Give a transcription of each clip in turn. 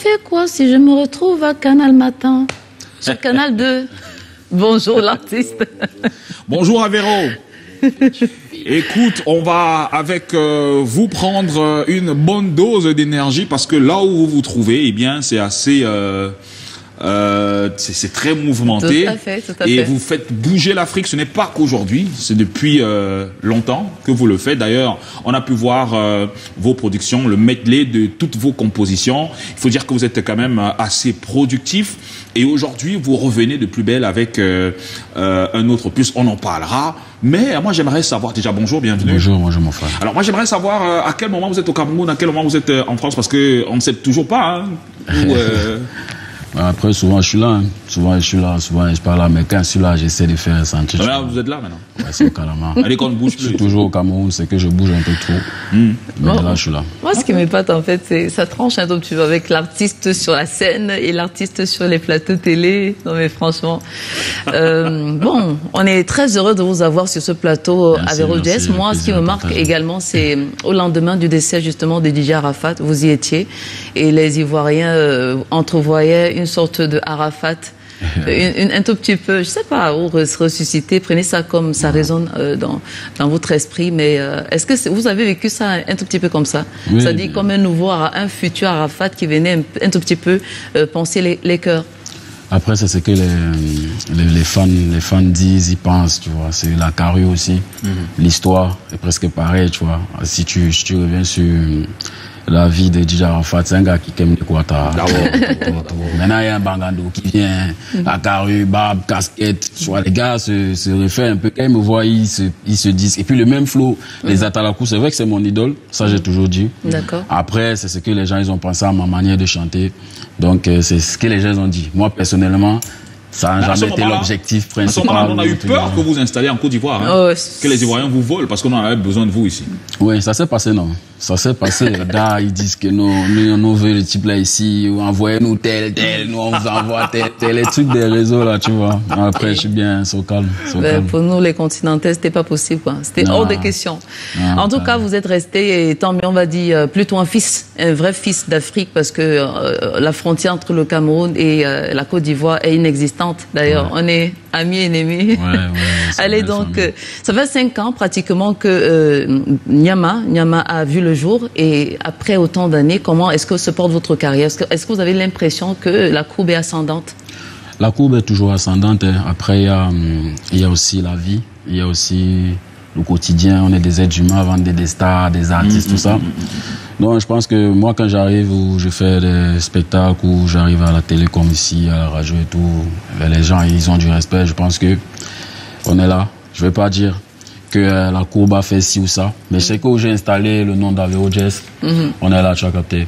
fais quoi si je me retrouve à Canal Matin, sur Canal 2? Bonjour l'artiste. Bonjour Avéro. Écoute, on va avec vous prendre une bonne dose d'énergie parce que là où vous vous trouvez, eh bien, c'est assez... c'est très mouvementé. Tout à fait, tout à et fait. vous faites bouger l'Afrique. Ce n'est pas qu'aujourd'hui, c'est depuis longtemps que vous le faites. D'ailleurs, on a pu voir vos productions, le medley de toutes vos compositions. Il faut dire que vous êtes quand même assez productif. Et aujourd'hui, vous revenez de plus belle avec un autre opus. On en parlera. Mais moi, j'aimerais savoir déjà, bonjour, bienvenue. Bonjour mon frère. Alors moi, j'aimerais savoir à quel moment vous êtes au Cameroun, à quel moment vous êtes en France, parce que on ne sait toujours pas. Hein, Après, souvent je suis là, hein. Souvent je suis là, souvent je suis pas là, mais quand je suis là, j'essaie de faire sentir. Là, vous êtes là maintenant. Ouais, c'est carrément. Allez, qu'on ne bouge plus. Je suis toujours au Cameroun, c'est que je bouge un peu trop. Mais là, je suis là. Moi, ce qui m'épate, en fait, c'est ça tranche un tout petit peu avec l'artiste sur la scène et l'artiste sur les plateaux télé. Non, mais franchement. Bon, on est très heureux de vous avoir sur ce plateau Merci, Avéro Jazz. Moi, ce qui me marque également, c'est au lendemain du décès, justement, de DJ Arafat, vous y étiez, et les Ivoiriens entrevoyaient une sorte de Arafat. Un tout petit peu, je sais pas, ou ressusciter, prenez ça comme ça résonne dans votre esprit, mais est-ce que vous avez vécu ça un tout petit peu comme ça? Oui. C'est-à-dire comme un futur Arafat qui venait un tout petit peu penser les cœurs. Après, c'est ce que les fans disent, ils pensent, tu vois. C'est la carrure aussi. L'histoire est presque pareille, tu vois. Si tu reviens sur la vie de DJ Arafat, c'est un gars qui aime l'Équateur. Maintenant, il y a un Bangando qui vient, la carrure, barbe, casquette. Tu vois, les gars se réfèrent un peu. Quand ils me voient, ils se disent. Et puis le même flow, les Atalakou, c'est vrai que c'est mon idole. Ça, j'ai toujours dit. D'accord. Après, c'est ce que les gens, ils ont pensé à ma manière de chanter. Donc, c'est ce que les gens ont dit. Moi, personnellement, ça n'a jamais été l'objectif principal. À ce moment-là, on a eu peur que vous installiez en Côte d'Ivoire. Hein, que les Ivoiriens vous volent parce qu'on en avait besoin de vous ici. Oui, ça s'est passé, non. Ça s'est passé. Les gars, ils disent que non, nous, on veut le type là ici, envoyez-nous tel, nous, on vous envoie tel, les trucs des réseaux là, tu vois. Après, je suis bien, so calme. Pour nous, les continentaux, c'était pas possible, quoi. C'était hors de question. Non, en tout cas, vous êtes resté, et tant mieux, on va dire, plutôt un vrai fils d'Afrique, parce que la frontière entre le Cameroun et la Côte d'Ivoire est inexistante. D'ailleurs, on est amis, ennemis. Allez, donc, ça fait 5 ans pratiquement que Nyama a vu le jour, et après autant d'années, comment est-ce que se porte votre carrière? Est-ce que vous avez l'impression que la courbe est ascendante? La courbe est toujours ascendante. Après, il y a aussi la vie, il y a aussi le quotidien. On est des êtres humains avant des stars, des artistes, tout ça. Donc, je pense que moi, quand j'arrive, où je fais des spectacles, où j'arrive à la télé comme ici, à la radio et tout, les gens, ils ont du respect. Je pense que on est là. Je vais pas dire que la courbe a fait ci ou ça, mais c'est que j'ai installé le nom d'Avéro Jazz. On est là, tu as capté.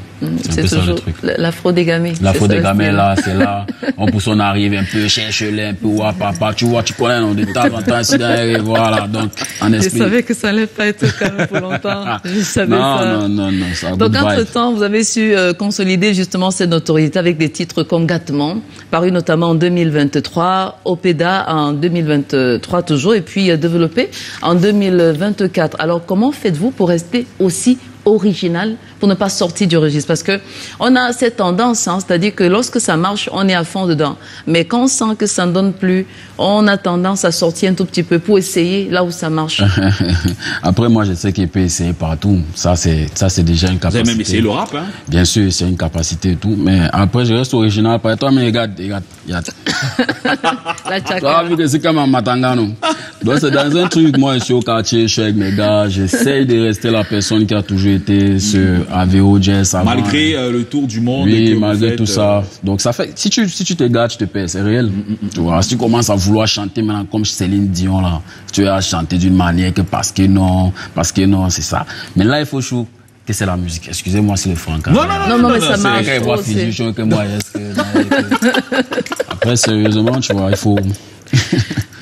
C'est toujours ça, le truc. L'afro-dégamé. L'afro-dégamé, là, c'est là. On pousse, on arrive un peu, cherche-les un peu, ouah, papa, tu vois, tu connais, on de temps en temps, ici, derrière, voilà. Donc, en esprit. Je savais que ça allait pas être calme pour longtemps. Je savais ça. Non, ça donc, entre-temps, vous avez su consolider justement cette notoriété avec des titres comme Gattement, paru notamment en 2023, Opéda en 2023 toujours, et puis développé en 2024. Alors, comment faites-vous pour rester aussi original, pour ne pas sortir du registre? Parce que on a cette tendance, hein, c'est-à-dire que lorsque ça marche, on est à fond dedans. Mais quand on sent que ça ne donne plus, on a tendance à sortir un tout petit peu pour essayer là où ça marche. Après, moi, je sais qu'il peut essayer partout. Ça, c'est déjà une capacité. Vous avez même essayé le rap, hein? Bien sûr, c'est une capacité et tout. Mais après, je reste original. Par toi, mais regarde. La tchaka. Tu as vu que c'est comme un Matangano. Donc, c'est dans un truc, moi, je suis au quartier, je suis avec mes gars, j'essaye de rester la personne qui a toujours été ce Avéro Jazz avant. Malgré le tour du monde. Oui, malgré tout ça. Donc, ça fait, si tu te gâtes, tu te perds, c'est réel. Tu vois, si tu commences à vouloir chanter maintenant comme Céline Dion, là, tu vas chanter d'une manière que parce que non, c'est ça. Mais là, il faut chaud. Que c'est la musique. Excusez-moi si le franc. Non, mais ça marche. Après, sérieusement, tu vois, il faut.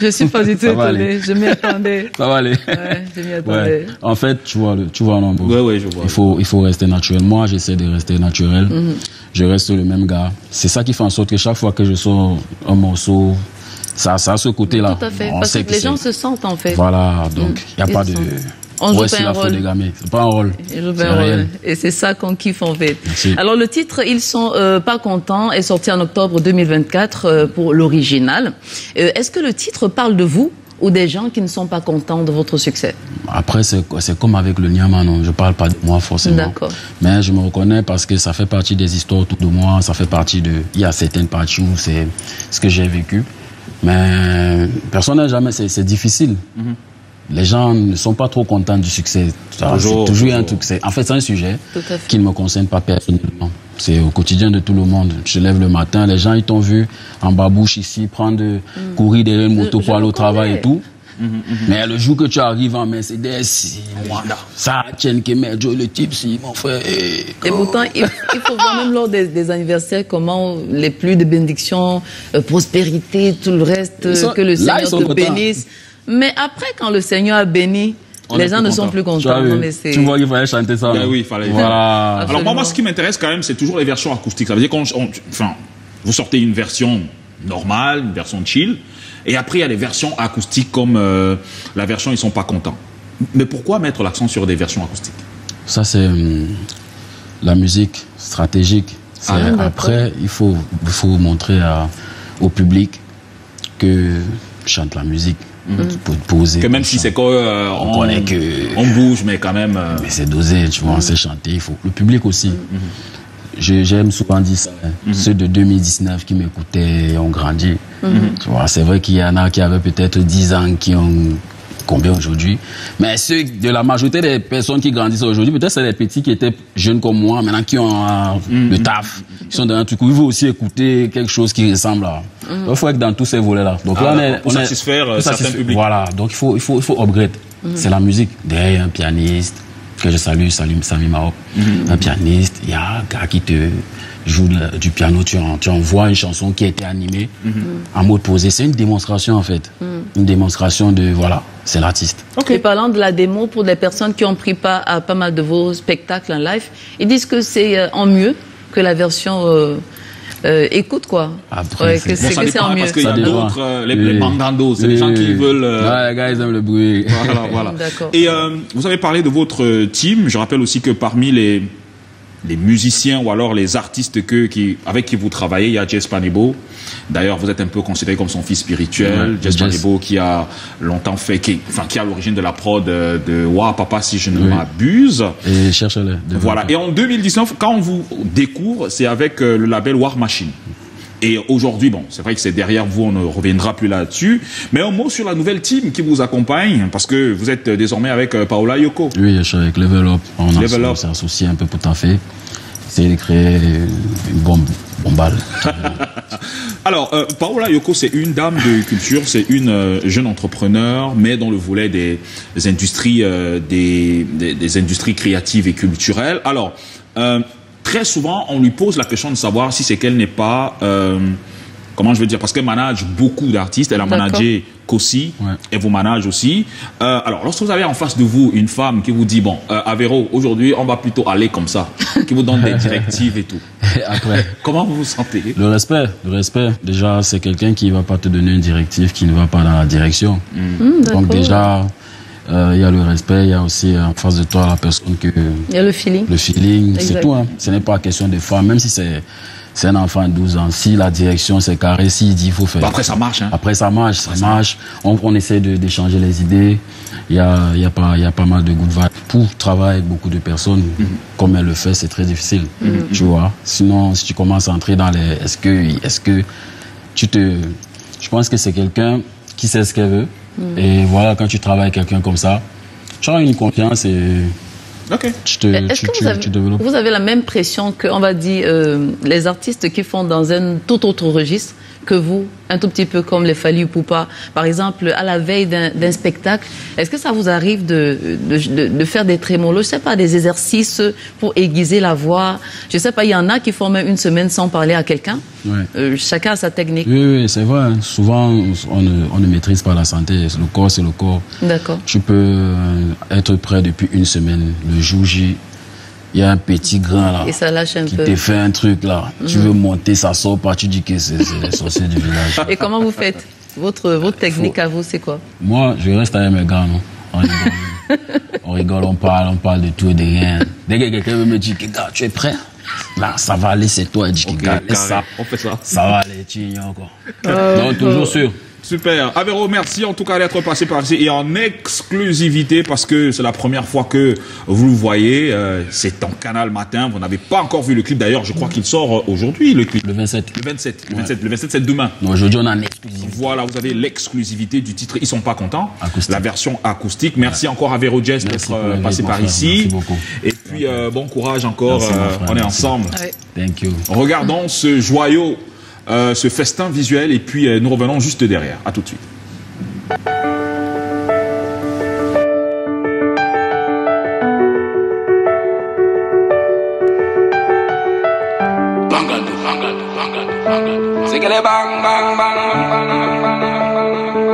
Je suis pas du tout étonné. Je m'y attendais. Ça va aller. Ouais, je m'y attendais. En fait, tu vois, non, ouais, je vois. Il faut rester naturel. Moi, j'essaie de rester naturel. Je reste le même gars. C'est ça qui fait en sorte que chaque fois que je sors un morceau, ça a ce côté-là. Tout à fait. Parce que les gens se sentent, en fait. Voilà. Donc, il n'y a pas de. On joue Ouais, pas c'est un la faute rôle. des gamins. C'est pas un rôle. Ils jouent C'est pas un rôle. réel. Et c'est ça qu'on kiffe en fait. Merci. Alors le titre, Ils sont pas contents, est sorti en octobre 2024 pour l'original. Est-ce que le titre parle de vous ou des gens qui ne sont pas contents de votre succès? Après, c'est comme avec le Nyama, non. Je parle pas de moi forcément. D'accord. Mais je me reconnais parce que ça fait partie des histoires autour de moi. Ça fait partie de. Il y a certaines parties où c'est ce que j'ai vécu. Mais personne n'a jamais. C'est difficile. Les gens ne sont pas trop contents du succès. C'est toujours un truc. En fait, c'est un sujet Tout à fait. qui ne me concerne pas personnellement. C'est au quotidien de tout le monde. Je lève le matin, les gens ils t'ont vu en babouche ici, courir derrière une moto Je pour aller au le travail connais. et tout. Mais le jour que tu arrives en Mercedes, ça tienne que le type, si mon frère. Et pourtant, il faut voir même lors des anniversaires comment les pluies de bénédictions, prospérité, tout le reste, que le là, ils Seigneur sont te contents. bénisse. Mais après, quand le Seigneur a béni, On les est gens plus ne sont contents. plus Tu contents. vois, Non, mais c'est... tu vois qu'il fallait chanter ça. Ben non? oui, il fallait. Voilà. Alors moi, ce qui m'intéresse quand même, c'est toujours les versions acoustiques. Ça veut dire enfin, vous sortez une version normale, une version chill, et après il y a les versions acoustiques comme la version Ils sont pas contents. Mais pourquoi mettre l'accent sur des versions acoustiques? Ça, c'est la musique stratégique. d'accord. Après, il faut montrer au public que je chante la musique. Pour poser. Que même si c'est on connaît que. on bouge, mais quand même. Mais c'est dosé, tu vois, on sait chanter. Il faut. Le public aussi. J'aime souvent dire ça. Ceux de 2019 qui m'écoutaient ont grandi. Tu vois, c'est vrai qu'il y en a qui avaient peut-être 10 ans qui ont combien aujourd'hui. Mais ceux de la majorité des personnes qui grandissent aujourd'hui, peut-être c'est les petits qui étaient jeunes comme moi, maintenant qui ont le taf. Ils sont dans un truc où ils veulent aussi écouter quelque chose qui ressemble à. Il faut être dans tous ces volets-là. Donc là, pour satisfaire certains publics. Voilà, donc il faut upgrade. C'est la musique. Derrière un pianiste, que je salue Sami Maop, un pianiste, il y a un gars qui te joue du piano, tu envoies une chanson qui a été animée en mode posé. C'est une démonstration en fait. Une démonstration de, voilà, c'est l'artiste. Et parlant de la démo, pour les personnes qui ont pris part à pas mal de vos spectacles en live, ils disent que c'est en mieux que la version écoute, quoi. Après, que c'est ça que c'est en dépend, mieux. parce qu'il y a Ça dépend. d'autres, les bandandos, c'est les gens qui veulent... Ouais, les gars, ils aiment le bruit. Voilà. D'accord. Et vous avez parlé de votre team. Je rappelle aussi que parmi les musiciens ou alors les artistes avec qui vous travaillez, il y a Jess Panebo. D'ailleurs, vous êtes un peu considéré comme son fils spirituel. Ouais, Jess Jess. Panebo qui a longtemps fait, qui a l'origine de la prod de Wa Papa, si je ne m'abuse. Et cherche-le. Voilà. Et en 2019, quand on vous découvre, c'est avec le label War Machine. Et aujourd'hui, bon, c'est vrai que c'est derrière vous, on ne reviendra plus là-dessus. Mais un mot sur la nouvelle team qui vous accompagne, parce que vous êtes désormais avec Paola Yoko. Oui, je suis avec Level Up. Level Up. On s'est associé un peu pour t'en faire. Essayer de créer une bombale. Alors, Paola Yoko, c'est une dame de culture, c'est une jeune entrepreneur, mais dans le volet des industries, des industries créatives et culturelles. Alors, très souvent, on lui pose la question de savoir si c'est qu'elle n'est pas, comment je veux dire, parce qu'elle manage beaucoup d'artistes, elle a D'accord. managé Kossi, Ouais. elle vous manage aussi. Alors, lorsque vous avez en face de vous une femme qui vous dit, bon, Avero, aujourd'hui, on va plutôt aller comme ça, qui vous donne des directives et tout. Après, Comment vous vous sentez? le respect. Déjà, c'est quelqu'un qui va pas te donner une directive qui ne va pas dans la direction. Donc déjà, il y a le respect, il y a aussi en face de toi la personne que Il y a le feeling. le feeling, Exact. c'est tout. Hein. Ce n'est pas question de femme, même si c'est un enfant de 12 ans. Si la direction c'est carré, s'il dit il faut faire. Bon, après, ça marche, hein. Après ça marche. On essaie d'échanger les idées. Il y a pas mal de good vibes. Pour travailler avec beaucoup de personnes, comme elle le fait, c'est très difficile. Tu vois. Sinon, si tu commences à entrer dans les est-ce que je pense que c'est quelqu'un qui sait ce qu'elle veut. Et voilà, quand tu travailles avec quelqu'un comme ça, tu as une confiance et Ok. tu Est-ce que tu développes. vous avez la même pression que, on va dire, les artistes qui font dans un tout autre registre que vous, un tout petit peu comme les Fally Ipupa, par exemple, à la veille d'un spectacle, est-ce que ça vous arrive de faire des trémolos, je sais pas, des exercices pour aiguiser la voix? Je sais pas, il y en a qui font même une semaine sans parler à quelqu'un. Ouais. Chacun a sa technique. Oui, c'est vrai. Hein. Souvent, on ne maîtrise pas la santé. Le corps, c'est le corps. D'accord. Tu peux être prêt depuis une semaine. Le jour J, il y a un petit grain là Et ça lâche un qui peu. te fait un truc là. Tu veux monter, ça sort pas. Tu dis que c'est les sorciers du village. Et comment vous faites? Votre technique à vous, c'est quoi? Moi, je reste avec mes gars, non. On rigole. On rigole, on parle de tout et de rien. Dès que quelqu'un me dit, Kega, tu es prêt? Là, ça va aller, c'est toi, Kega. Okay, ça, on fait ça. Ça va aller, tu y es encore. Donc, toujours sûr. Super. Avéro, merci en tout cas d'être passé par ici et en exclusivité parce que c'est la première fois que vous le voyez. C'est en Canal Matin. Vous n'avez pas encore vu le clip. D'ailleurs, je crois qu'il sort aujourd'hui, le clip. Le 27. Le 27. Le 27, c'est demain. Aujourd'hui, on a l'exclusivité. Voilà, vous avez l'exclusivité du titre. Ils sont pas contents. Acoustique. La version acoustique. Merci encore à Véro Jess d'être passé par ici. Merci beaucoup. Et puis, bon courage encore. Merci, mon frère. On est Merci. ensemble. Ouais. Thank you. Regardons ce joyau, ce festin visuel et puis nous revenons juste derrière. À tout de suite. C'est que les bang bang bang bang bang bang bang.